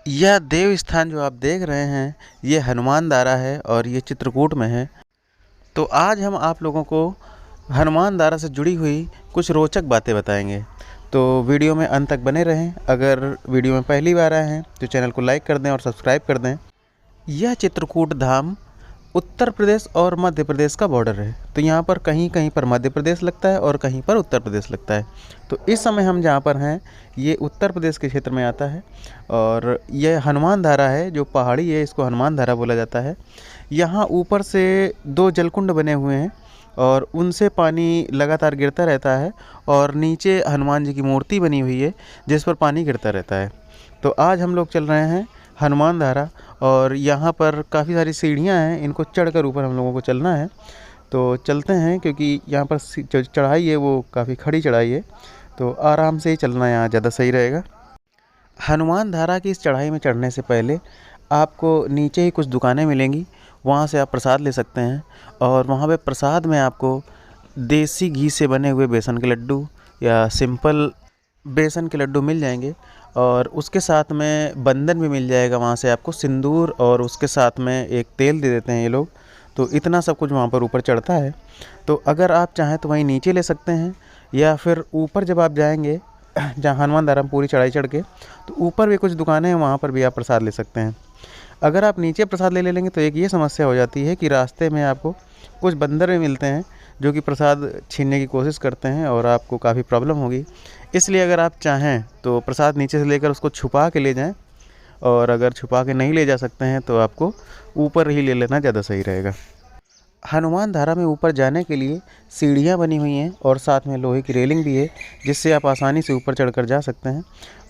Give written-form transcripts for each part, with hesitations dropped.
यह देव स्थान जो आप देख रहे हैं ये हनुमान धारा है और ये चित्रकूट में है। तो आज हम आप लोगों को हनुमान धारा से जुड़ी हुई कुछ रोचक बातें बताएंगे। तो वीडियो में अंत तक बने रहें। अगर वीडियो में पहली बार आए हैं तो चैनल को लाइक कर दें और सब्सक्राइब कर दें। यह चित्रकूट धाम उत्तर प्रदेश और मध्य प्रदेश का बॉर्डर है। तो यहाँ पर कहीं कहीं पर मध्य प्रदेश लगता है और कहीं पर उत्तर प्रदेश लगता है। तो इस समय हम जहाँ पर हैं ये उत्तर प्रदेश के क्षेत्र में आता है और यह हनुमान धारा है जो पहाड़ी है, इसको हनुमान धारा बोला जाता है। यहाँ ऊपर से 2 जलकुंड बने हुए हैं और उनसे पानी लगातार गिरता रहता है और नीचे हनुमान जी की मूर्ति बनी हुई है जिस पर पानी गिरता रहता है। तो आज हम लोग चल रहे हैं हनुमान धारा और यहाँ पर काफ़ी सारी सीढ़ियाँ हैं, इनको चढ़कर ऊपर हम लोगों को चलना है। तो चलते हैं क्योंकि यहाँ पर जो चढ़ाई है वो काफ़ी खड़ी चढ़ाई है, तो आराम से ही चलना यहाँ ज़्यादा सही रहेगा। हनुमान धारा की इस चढ़ाई में चढ़ने से पहले आपको नीचे ही कुछ दुकानें मिलेंगी, वहाँ से आप प्रसाद ले सकते हैं और वहाँ पे प्रसाद में आपको देसी घी से बने हुए बेसन के लड्डू या सिंपल बेसन के लड्डू मिल जाएंगे और उसके साथ में बंधन भी मिल जाएगा। वहाँ से आपको सिंदूर और उसके साथ में एक तेल दे देते हैं ये लोग। तो इतना सब कुछ वहाँ पर ऊपर चढ़ता है। तो अगर आप चाहें तो वहीं नीचे ले सकते हैं या फिर ऊपर जब आप जाएंगे जहाँ हनुमान धारा में पूरी चढ़ाई चढ़ के, तो ऊपर भी कुछ दुकानें हैं, वहाँ पर भी आप प्रसाद ले सकते हैं। अगर आप नीचे प्रसाद ले लेंगे तो एक ये समस्या हो जाती है कि रास्ते में आपको कुछ बंदर भी मिलते हैं जो कि प्रसाद छीनने की कोशिश करते हैं और आपको काफ़ी प्रॉब्लम होगी। इसलिए अगर आप चाहें तो प्रसाद नीचे से लेकर उसको छुपा के ले जाएं और अगर छुपा के नहीं ले जा सकते हैं तो आपको ऊपर ही ले लेना ज़्यादा सही रहेगा। हनुमान धारा में ऊपर जाने के लिए सीढ़ियाँ बनी हुई हैं और साथ में लोहे की रेलिंग भी है जिससे आप आसानी से ऊपर चढ़कर जा सकते हैं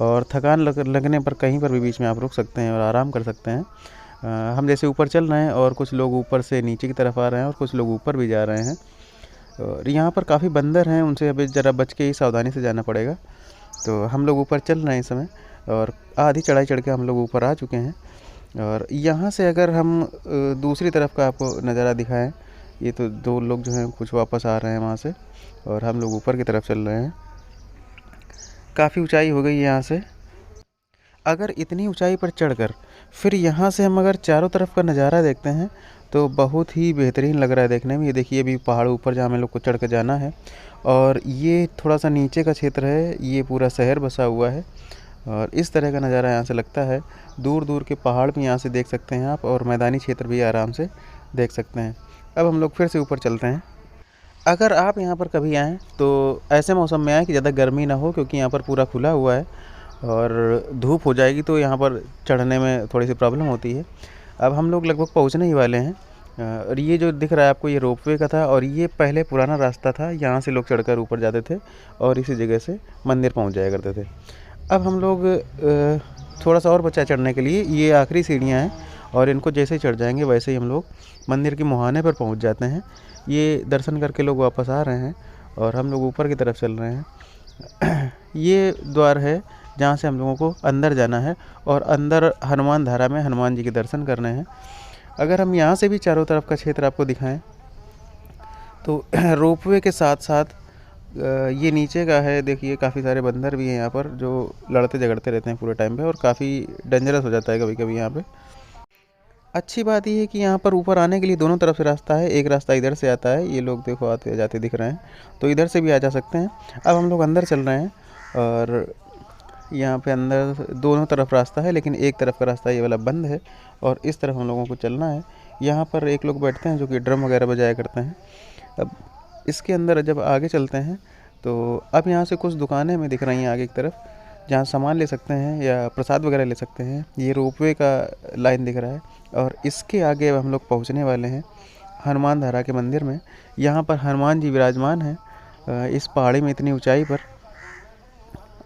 और थकान लगने पर कहीं पर भी बीच में आप रुक सकते हैं और आराम कर सकते हैं। हम जैसे ऊपर चल रहे हैं और कुछ लोग ऊपर से नीचे की तरफ आ रहे हैं और कुछ लोग ऊपर भी जा रहे हैं और यहाँ पर काफ़ी बंदर हैं, उनसे अभी ज़रा बच के ही सावधानी से जाना पड़ेगा। तो हम लोग ऊपर चल रहे हैं इस समय और आधी चढ़ाई चढ़ के हम लोग ऊपर आ चुके हैं। और यहाँ से अगर हम दूसरी तरफ का आपको नज़ारा दिखाएं, ये तो 2 लोग जो हैं कुछ वापस आ रहे हैं वहाँ से और हम लोग ऊपर की तरफ चल रहे हैं। काफ़ी ऊंचाई हो गई है यहाँ से। अगर इतनी ऊंचाई पर चढ़कर फिर यहाँ से हम अगर चारों तरफ का नज़ारा देखते हैं तो बहुत ही बेहतरीन लग रहा है देखने में। ये देखिए अभी पहाड़ ऊपर जहाँ हम लोग को चढ़ कर जाना है और ये थोड़ा सा नीचे का क्षेत्र है, ये पूरा शहर बसा हुआ है और इस तरह का नज़ारा यहाँ से लगता है। दूर दूर के पहाड़ भी यहाँ से देख सकते हैं आप और मैदानी क्षेत्र भी आराम से देख सकते हैं। अब हम लोग फिर से ऊपर चलते हैं। अगर आप यहाँ पर कभी आएँ तो ऐसे मौसम में आएँ कि ज़्यादा गर्मी ना हो, क्योंकि यहाँ पर पूरा खुला हुआ है और धूप हो जाएगी तो यहाँ पर चढ़ने में थोड़ी सी प्रॉब्लम होती है। अब हम लोग लगभग पहुँचने ही वाले हैं और ये जो दिख रहा है आपको ये रोपवे का था और ये पहले पुराना रास्ता था, यहाँ से लोग चढ़कर ऊपर जाते थे और इसी जगह से मंदिर पहुँच जाया करते थे। अब हम लोग थोड़ा सा और बचा चढ़ने के लिए, ये आखिरी सीढ़ियाँ हैं और इनको जैसे ही चढ़ जाएंगे वैसे ही हम लोग मंदिर के मुहाने पर पहुँच जाते हैं। ये दर्शन करके लोग वापस आ रहे हैं और हम लोग ऊपर की तरफ चल रहे हैं। ये द्वार है जहाँ से हम लोगों को अंदर जाना है और अंदर हनुमान धारा में हनुमान जी के दर्शन करने हैं। अगर हम यहाँ से भी चारों तरफ का क्षेत्र आपको दिखाएं तो रोपवे के साथ साथ ये नीचे का है। देखिए काफ़ी सारे बंदर भी हैं यहाँ पर जो लड़ते झगड़ते रहते हैं पूरे टाइम पे और काफ़ी डेंजरस हो जाता है कभी कभी यहाँ पे। अच्छी बात ये है कि यहाँ पर ऊपर आने के लिए दोनों तरफ से रास्ता है। एक रास्ता इधर से आता है, ये लोग देखो आते जाते दिख रहे हैं, तो इधर से भी आ जा सकते हैं। अब हम लोग अंदर चल रहे हैं और यहाँ पे अंदर दोनों तरफ रास्ता है, लेकिन एक तरफ का रास्ता ये वाला बंद है और इस तरफ हम लोगों को चलना है। यहाँ पर एक लोग बैठते हैं जो कि ड्रम वगैरह बजाया करते हैं। अब इसके अंदर जब आगे चलते हैं तो अब यहाँ से कुछ दुकानें हमें दिख रही हैं आगे की तरफ, जहाँ सामान ले सकते हैं या प्रसाद वगैरह ले सकते हैं। ये रोपवे का लाइन दिख रहा है और इसके आगे हम लोग पहुँचने वाले हैं हनुमान धारा के मंदिर में। यहाँ पर हनुमान जी विराजमान हैं इस पहाड़ी में इतनी ऊंचाई पर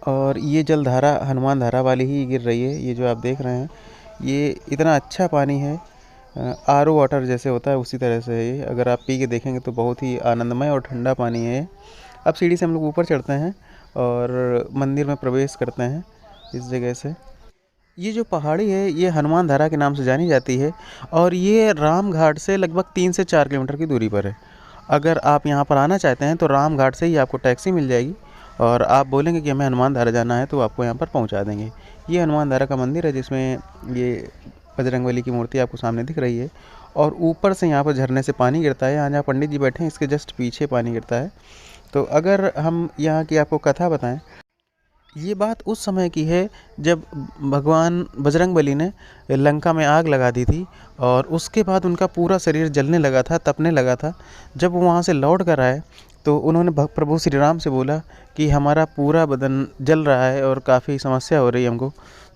और ये जलधारा हनुमान धारा वाली ही गिर रही है। ये जो आप देख रहे हैं ये इतना अच्छा पानी है, आरओ वाटर जैसे होता है उसी तरह से है ये। अगर आप पी के देखेंगे तो बहुत ही आनंदमय और ठंडा पानी है। अब सीढ़ी से हम लोग ऊपर चढ़ते हैं और मंदिर में प्रवेश करते हैं इस जगह से। ये जो पहाड़ी है ये हनुमान धारा के नाम से जानी जाती है और ये राम घाट से लगभग 3 से 4 किलोमीटर की दूरी पर है। अगर आप यहाँ पर आना चाहते हैं तो राम घाट से ही आपको टैक्सी मिल जाएगी और आप बोलेंगे कि हमें हनुमान धारा जाना है तो आपको यहाँ पर पहुँचा देंगे। ये हनुमान धारा का मंदिर है जिसमें ये बजरंगबली की मूर्ति आपको सामने दिख रही है और ऊपर से यहाँ पर झरने से पानी गिरता है। यहाँ जहाँ पंडित जी बैठे हैं इसके जस्ट पीछे पानी गिरता है। तो अगर हम यहाँ की आपको कथा बताएं, ये बात उस समय की है जब भगवान बजरंगबली ने लंका में आग लगा दी थी और उसके बाद उनका पूरा शरीर जलने लगा था, तपने लगा था। जब वो वहाँ से लौट कर आए तो उन्होंने प्रभु श्री राम से बोला कि हमारा पूरा बदन जल रहा है और काफ़ी समस्या हो रही है हमको।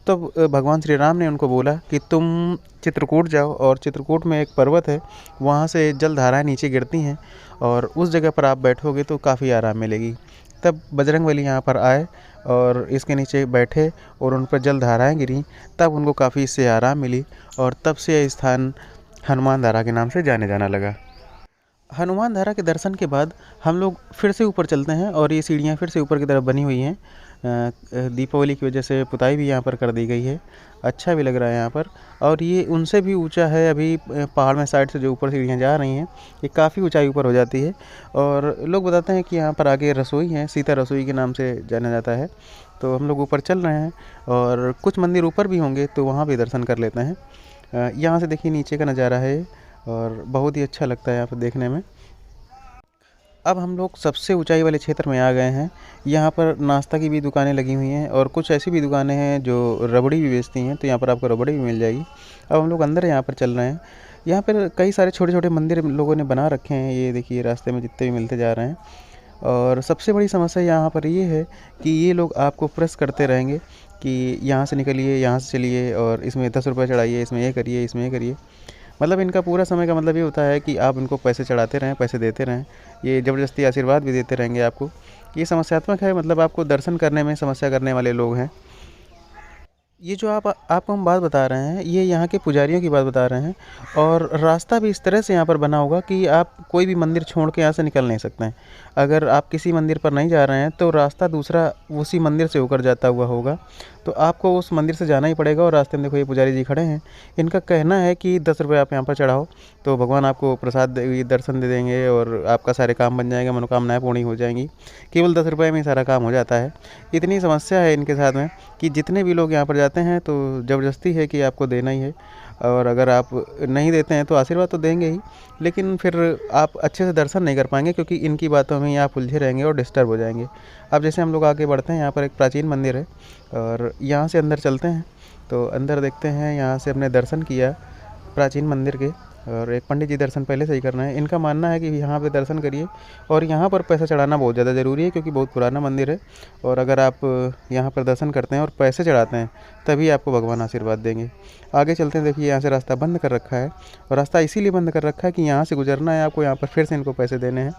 तो भगवान श्री राम ने उनको बोला कि तुम चित्रकूट जाओ और चित्रकूट में एक पर्वत है, वहाँ से जल धाराएँ नीचे गिरती हैं और उस जगह पर आप बैठोगे तो काफ़ी आराम मिलेगी। तब बजरंगबली यहाँ पर आए और इसके नीचे बैठे और उन पर जल धाराएँ गिरी, तब उनको काफ़ी इससे आराम मिली और तब से यह स्थान हनुमान धारा के नाम से जाने जाना लगा। हनुमान धारा के दर्शन के बाद हम लोग फिर से ऊपर चलते हैं और ये सीढ़ियाँ फिर से ऊपर की तरफ बनी हुई हैं। दीपावली की वजह से पुताई भी यहाँ पर कर दी गई है, अच्छा भी लग रहा है यहाँ पर। और ये उनसे भी ऊंचा है, अभी पहाड़ में साइड से जो ऊपर सीढ़ियाँ जा रही हैं ये काफ़ी ऊंचाई ऊपर हो जाती है। और लोग बताते हैं कि यहाँ पर आगे रसोई है, सीता रसोई के नाम से जाना जाता है। तो हम लोग ऊपर चल रहे हैं और कुछ मंदिर ऊपर भी होंगे तो वहाँ भी दर्शन कर लेते हैं। यहाँ से देखिए नीचे का नज़ारा है और बहुत ही अच्छा लगता है यहाँ पर देखने में। अब हम लोग सबसे ऊंचाई वाले क्षेत्र में आ गए हैं। यहाँ पर नाश्ता की भी दुकानें लगी हुई हैं और कुछ ऐसी भी दुकानें हैं जो रबड़ी भी बेचती हैं, तो यहाँ पर आपको रबड़ी भी मिल जाएगी। अब हम लोग अंदर यहाँ पर चल रहे हैं। यहाँ पर कई सारे छोटे छोटे मंदिर लोगों ने बना रखे हैं, ये देखिए रास्ते में जितने भी मिलते जा रहे हैं। और सबसे बड़ी समस्या यहाँ पर ये है कि ये लोग आपको प्रेस करते रहेंगे कि यहाँ से निकलिए, यहाँ से चलिए और इसमें 10 रुपये चढ़ाइए, इसमें ये करिए, इसमें ये करिए। मतलब इनका पूरा समय का मतलब ये होता है कि आप इनको पैसे चढ़ाते रहें, पैसे देते रहें। ये ज़बरदस्ती आशीर्वाद भी देते रहेंगे आपको। ये समस्यात्मक है, मतलब आपको दर्शन करने में समस्या करने वाले लोग हैं। ये जो आपको हम बात बता रहे हैं ये यहाँ के पुजारियों की बात बता रहे हैं। और रास्ता भी इस तरह से यहाँ पर बना होगा कि आप कोई भी मंदिर छोड़ के यहाँ से निकल नहीं सकते हैं। अगर आप किसी मंदिर पर नहीं जा रहे हैं तो रास्ता दूसरा उसी मंदिर से होकर जाता हुआ होगा, तो आपको उस मंदिर से जाना ही पड़ेगा। और रास्ते में देखो ये पुजारी जी खड़े हैं, इनका कहना है कि 10 रुपये आप यहाँ पर चढ़ाओ तो भगवान आपको प्रसाद दर्शन दे देंगे और आपका सारे काम बन जाएगा, मनोकामनाएँ पूर्ण हो जाएंगी। केवल 10 रुपये में ही सारा काम हो जाता है। इतनी समस्या है इनके साथ में कि जितने भी लोग यहाँ पर जाते हैं तो ज़बरदस्ती है कि आपको देना ही है। और अगर आप नहीं देते हैं तो आशीर्वाद तो देंगे ही, लेकिन फिर आप अच्छे से दर्शन नहीं कर पाएंगे क्योंकि इनकी बातों में ही आप उलझे रहेंगे और डिस्टर्ब हो जाएंगे। अब जैसे हम लोग आगे बढ़ते हैं, यहाँ पर एक प्राचीन मंदिर है और यहाँ से अंदर चलते हैं। तो अंदर देखते हैं, यहाँ से हमने दर्शन किया प्राचीन मंदिर के और एक पंडित जी दर्शन पहले से ही करना है। इनका मानना है कि यहाँ पे दर्शन करिए और यहाँ पर पैसा चढ़ाना बहुत ज़्यादा ज़रूरी है क्योंकि बहुत पुराना मंदिर है। और अगर आप यहाँ पर दर्शन करते हैं और पैसे चढ़ाते हैं तभी आपको भगवान आशीर्वाद देंगे। आगे चलते हैं, देखिए यहाँ से रास्ता बंद कर रखा है और रास्ता इसीलिए बंद कर रखा है कि यहाँ से गुजरना है आपको, यहाँ पर फिर से इनको पैसे देने हैं।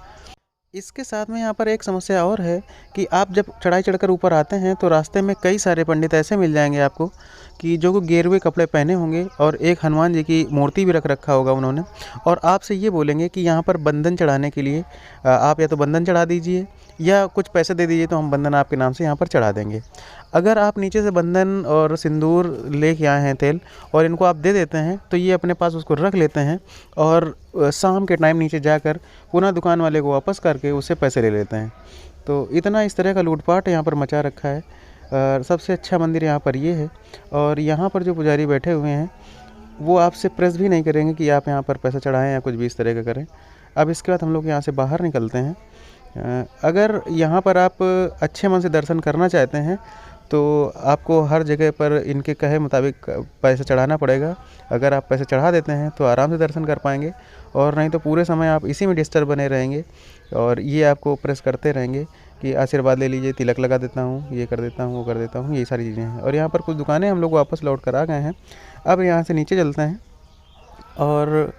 इसके साथ में यहाँ पर एक समस्या और है कि आप जब चढ़ाई चढ़कर ऊपर आते हैं तो रास्ते में कई सारे पंडित ऐसे मिल जाएंगे आपको कि जो गेरुए कपड़े पहने होंगे और एक हनुमान जी की मूर्ति भी रख रखा होगा उन्होंने, और आपसे ये बोलेंगे कि यहाँ पर बंधन चढ़ाने के लिए आप या तो बंधन चढ़ा दीजिए या कुछ पैसे दे दीजिए तो हम बंधन आपके नाम से यहाँ पर चढ़ा देंगे। अगर आप नीचे से बंधन और सिंदूर लेके आए हैं तेल और इनको आप दे देते हैं तो ये अपने पास उसको रख लेते हैं और शाम के टाइम नीचे जाकर पुनः दुकान वाले को वापस करके उससे पैसे ले लेते हैं। तो इतना इस तरह का लूटपाट यहाँ पर मचा रखा है। सबसे अच्छा मंदिर यहाँ पर ये है और यहाँ पर जो पुजारी बैठे हुए हैं वो आपसे प्रेस भी नहीं करेंगे कि आप यहाँ पर पैसा चढ़ाएं या कुछ भी इस तरह का करें। अब इसके बाद हम लोग यहाँ से बाहर निकलते हैं। अगर यहाँ पर आप अच्छे मन से दर्शन करना चाहते हैं तो आपको हर जगह पर इनके कहे मुताबिक पैसे चढ़ाना पड़ेगा। अगर आप पैसे चढ़ा देते हैं तो आराम से दर्शन कर पाएंगे और नहीं तो पूरे समय आप इसी में डिस्टर्ब बने रहेंगे और ये आपको प्रेस करते रहेंगे कि आशीर्वाद ले लीजिए, तिलक लगा देता हूँ, ये कर देता हूँ, वो कर देता हूँ, ये सारी चीज़ें हैं। और यहाँ पर कुछ दुकानें हम लोग वापस लौट कर आ गए हैं। अब यहाँ से नीचे चलते हैं और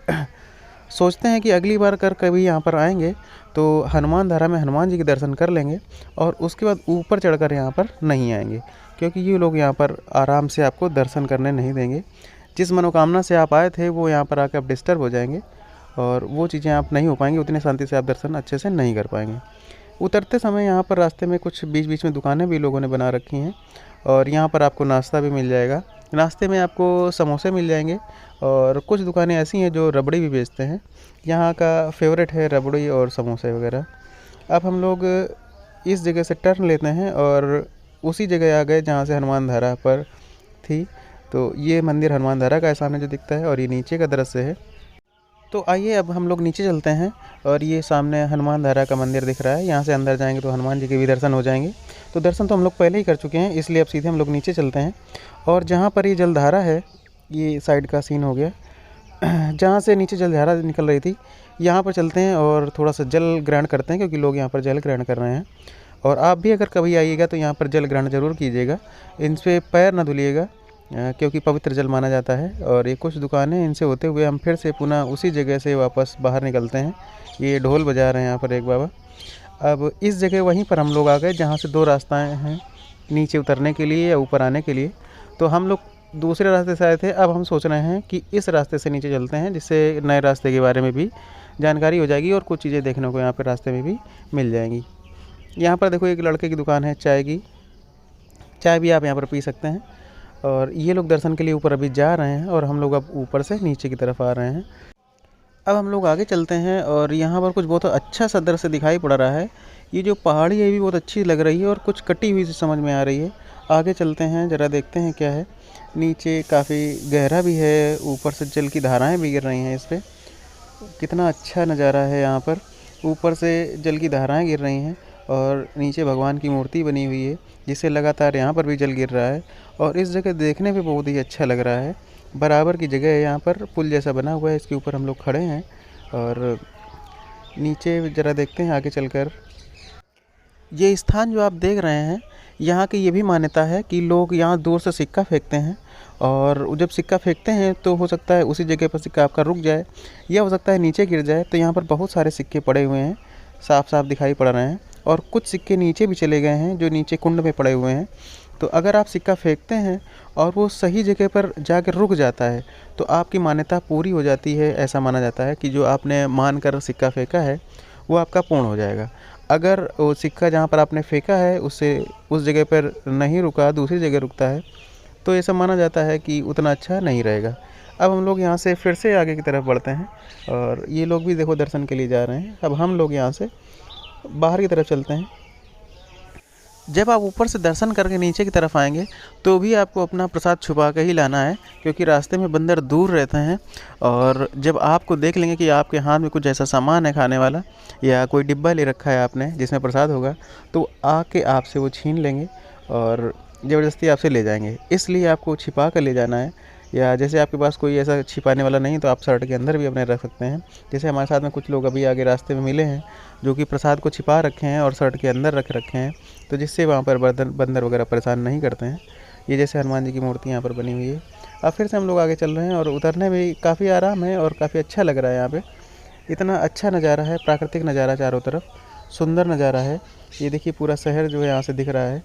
सोचते हैं कि अगली बार कभी यहाँ पर आएंगे तो हनुमान धारा में हनुमान जी के दर्शन कर लेंगे और उसके बाद ऊपर चढ़कर यहाँ पर नहीं आएंगे क्योंकि ये लोग यहाँ पर आराम से आपको दर्शन करने नहीं देंगे। जिस मनोकामना से आप आए थे वो यहाँ पर आकर आप डिस्टर्ब हो जाएंगे और वो चीज़ें आप नहीं हो पाएंगी, उतनी शांति से आप दर्शन अच्छे से नहीं कर पाएंगे। उतरते समय यहाँ पर रास्ते में कुछ बीच बीच में दुकानें भी लोगों ने बना रखी हैं और यहाँ पर आपको नाश्ता भी मिल जाएगा। नाश्ते में आपको समोसे मिल जाएंगे और कुछ दुकानें ऐसी हैं जो रबड़ी भी बेचते हैं। यहाँ का फेवरेट है रबड़ी और समोसे वगैरह। अब हम लोग इस जगह से टर्न लेते हैं और उसी जगह आ गए जहाँ से हनुमान धारा पर थी। तो ये मंदिर हनुमान धारा का सामने जो दिखता है और ये नीचे का दृश्य है। तो आइए अब हम लोग नीचे चलते हैं और ये सामने हनुमान धारा का मंदिर दिख रहा है। यहाँ से अंदर जाएंगे तो हनुमान जी के भी दर्शन हो जाएंगे। तो दर्शन तो हम लोग पहले ही कर चुके हैं, इसलिए अब सीधे हम लोग नीचे चलते हैं। और जहाँ पर ये जलधारा है, ये साइड का सीन हो गया, जहाँ से नीचे जलधारा निकल रही थी, यहाँ पर चलते हैं और थोड़ा सा जल ग्रहण करते हैं, क्योंकि लोग यहाँ पर जल ग्रहण कर रहे हैं। और आप भी अगर कभी आइएगा तो यहाँ पर जल ग्रहण ज़रूर कीजिएगा। इन पर पैर ना धुलिएगा, क्योंकि पवित्र जल माना जाता है। और ये कुछ दुकानें, इनसे होते हुए हम फिर से पुनः उसी जगह से वापस बाहर निकलते हैं। ये ढोल बजा रहे हैं यहाँ पर एक बाबा। अब इस जगह वहीं पर हम लोग आ गए जहाँ से 2 रास्ताएँ हैं नीचे उतरने के लिए या ऊपर आने के लिए। तो हम लोग दूसरे रास्ते से आए थे, अब हम सोच रहे हैं कि इस रास्ते से नीचे चलते हैं, जिससे नए रास्ते के बारे में भी जानकारी हो जाएगी और कुछ चीज़ें देखने को यहाँ पर रास्ते में भी मिल जाएंगी। यहाँ पर देखो एक लड़के की दुकान है चाय की, चाय भी आप यहाँ पर पी सकते हैं। और ये लोग दर्शन के लिए ऊपर अभी जा रहे हैं और हम लोग अब ऊपर से नीचे की तरफ आ रहे हैं। अब हम लोग आगे चलते हैं और यहाँ पर कुछ बहुत अच्छा सा दृश्य दिखाई पड़ रहा है। ये जो पहाड़ी है ये भी बहुत अच्छी लग रही है और कुछ कटी हुई सी समझ में आ रही है। आगे चलते हैं, ज़रा देखते हैं क्या है। नीचे काफ़ी गहरा भी है, ऊपर से जल की धाराएँ भी गिर रही हैं इस पर। कितना अच्छा नज़ारा है यहाँ पर, ऊपर से जल की धाराएँ गिर रही हैं और नीचे भगवान की मूर्ति बनी हुई है, जिससे लगातार यहाँ पर भी जल गिर रहा है। और इस जगह देखने पे बहुत ही अच्छा लग रहा है। बराबर की जगह है, यहाँ पर पुल जैसा बना हुआ है, इसके ऊपर हम लोग खड़े हैं और नीचे ज़रा देखते हैं आगे चलकर। ये स्थान जो आप देख रहे हैं, यहाँ की ये भी मान्यता है कि लोग यहाँ दूर से सिक्का फेंकते हैं और जब सिक्का फेंकते हैं तो हो सकता है उसी जगह पर सिक्का आपका रुक जाए या हो सकता है नीचे गिर जाए। तो यहाँ पर बहुत सारे सिक्के पड़े हुए हैं, साफ साफ दिखाई पड़ रहे हैं। और कुछ सिक्के नीचे भी चले गए हैं जो नीचे कुंड में पड़े हुए हैं। तो अगर आप सिक्का फेंकते हैं और वो सही जगह पर जाकर रुक जाता है तो आपकी मान्यता पूरी हो जाती है। ऐसा माना जाता है कि जो आपने मान कर सिक्का फेंका है वो आपका पूर्ण हो जाएगा। अगर वो सिक्का जहाँ पर आपने फेंका है उससे उस जगह पर नहीं रुका, दूसरी जगह रुकता है, तो ऐसा माना जाता है कि उतना अच्छा नहीं रहेगा। अब हम लोग यहाँ से फिर से आगे की तरफ बढ़ते हैं और ये लोग भी देखो दर्शन के लिए जा रहे हैं। अब हम लोग यहाँ से बाहर की तरफ चलते हैं। जब आप ऊपर से दर्शन करके नीचे की तरफ आएंगे तो भी आपको अपना प्रसाद छुपा के ही लाना है, क्योंकि रास्ते में बंदर दूर रहते हैं। और जब आपको देख लेंगे कि आपके हाथ में कुछ ऐसा सामान है खाने वाला या कोई डिब्बा ले रखा है आपने जिसमें प्रसाद होगा, तो आके आपसे वो छीन लेंगे और ज़बरदस्ती आपसे ले जाएंगे। इसलिए आपको छिपा कर ले जाना है। या जैसे आपके पास कोई ऐसा छिपाने वाला नहीं तो आप शर्ट के अंदर भी अपने रख सकते हैं। जैसे हमारे साथ में कुछ लोग अभी आगे रास्ते में मिले हैं जो कि प्रसाद को छिपा रखे हैं और शर्ट के अंदर रख रखे हैं, तो जिससे वहाँ पर बंदर वगैरह परेशान नहीं करते हैं। ये जैसे हनुमान जी की मूर्ति यहाँ पर बनी हुई है। अब फिर से हम लोग आगे चल रहे हैं और उतरने में काफ़ी आराम है और काफ़ी अच्छा लग रहा है। यहाँ पर इतना अच्छा नज़ारा है, प्राकृतिक नज़ारा, चारों तरफ सुंदर नज़ारा है। ये देखिए पूरा शहर जो है यहाँ से दिख रहा है।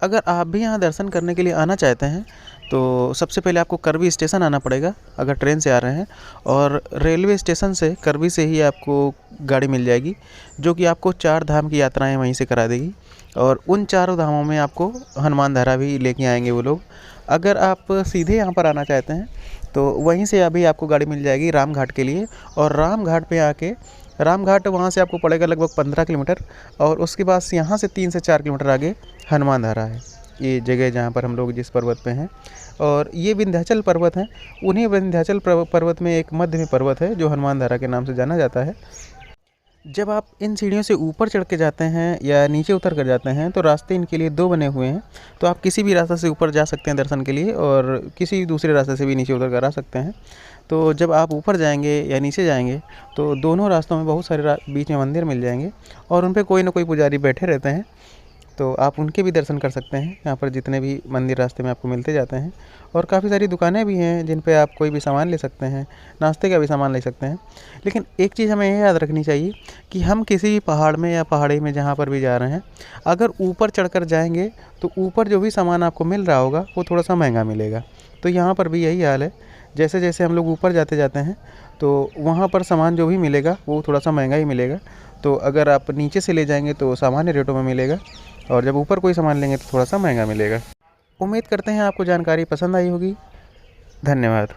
अगर आप भी यहाँ दर्शन करने के लिए आना चाहते हैं तो सबसे पहले आपको करवी स्टेशन आना पड़ेगा अगर ट्रेन से आ रहे हैं। और रेलवे स्टेशन से करवी से ही आपको गाड़ी मिल जाएगी जो कि आपको 4 धाम की यात्राएं वहीं से करा देगी। और उन 4 धामों में आपको हनुमान धारा भी लेके आएंगे वो लोग। अगर आप सीधे यहाँ पर आना चाहते हैं तो वहीं से अभी आपको गाड़ी मिल जाएगी राम घाट के लिए। और राम घाट पे आके, राम घाट वहाँ से आपको पड़ेगा लगभग 15 किलोमीटर और उसके बाद यहाँ से 3 से 4 किलोमीटर आगे हनुमान धारा है। ये जगह जहाँ पर हम लोग जिस पर्वत पे हैं, और ये विंध्याचल पर्वत हैं। उन्हीं विंध्याचल पर्वत में एक मध्य में पर्वत है जो हनुमान धारा के नाम से जाना जाता है। जब आप इन सीढ़ियों से ऊपर चढ़ के जाते हैं या नीचे उतर कर जाते हैं तो रास्ते इनके लिए 2 बने हुए हैं। तो आप किसी भी रास्ते से ऊपर जा सकते हैं दर्शन के लिए और किसी दूसरे रास्ते से भी नीचे उतर कर आ सकते हैं। तो जब आप ऊपर जाएंगे या नीचे जाएंगे तो दोनों रास्तों में बहुत सारे बीच में मंदिर मिल जाएंगे और उन पर कोई ना कोई पुजारी बैठे रहते हैं। तो आप उनके भी दर्शन कर सकते हैं। यहाँ पर जितने भी मंदिर रास्ते में आपको मिलते जाते हैं। और काफ़ी सारी दुकानें भी हैं जिन पे आप कोई भी सामान ले सकते हैं, नाश्ते का भी सामान ले सकते हैं। लेकिन एक चीज़ हमें ये याद रखनी चाहिए कि हम किसी भी पहाड़ में या पहाड़ी में जहाँ पर भी जा रहे हैं, अगर ऊपर चढ़कर जाएंगे तो ऊपर जो भी सामान आपको मिल रहा होगा वो थोड़ा सा महंगा मिलेगा। तो यहाँ पर भी यही हाल है। जैसे जैसे हम लोग ऊपर जाते जाते हैं तो वहाँ पर सामान जो भी मिलेगा वो थोड़ा सा महंगा ही मिलेगा। तो अगर आप नीचे से ले जाएंगे तो सामान्य रेटों में मिलेगा और जब ऊपर कोई सामान लेंगे तो थोड़ा सा महंगा मिलेगा। उम्मीद करते हैं आपको जानकारी पसंद आई होगी। धन्यवाद।